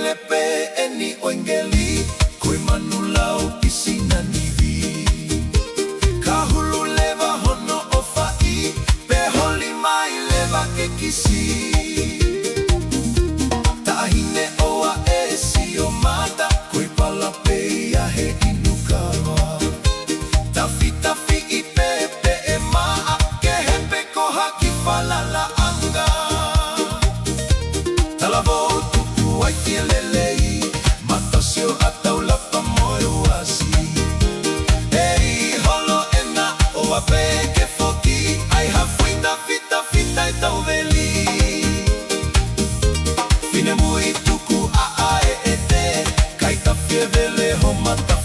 EFIELE ENI OENGELI Koe MANU LAUPISI NANIVI HULU LEVA HONO OFA'I Pe HOLI mai LEVA ke KISI Tahine OUA Eh SIO MATA Koe palape ia he INUKAVA TAFI'I PEKOHA KEHE PEKOHA ki FALALA ANGA TALAVOU TUKU EFIELE MATASIO'ATA ULAPA MOEUASI EI HOLO ENA OAPE ke FOKI Ai hafuita fita TAUVELI FINEMUI TUKU AAET Kai TAFI'I ho mata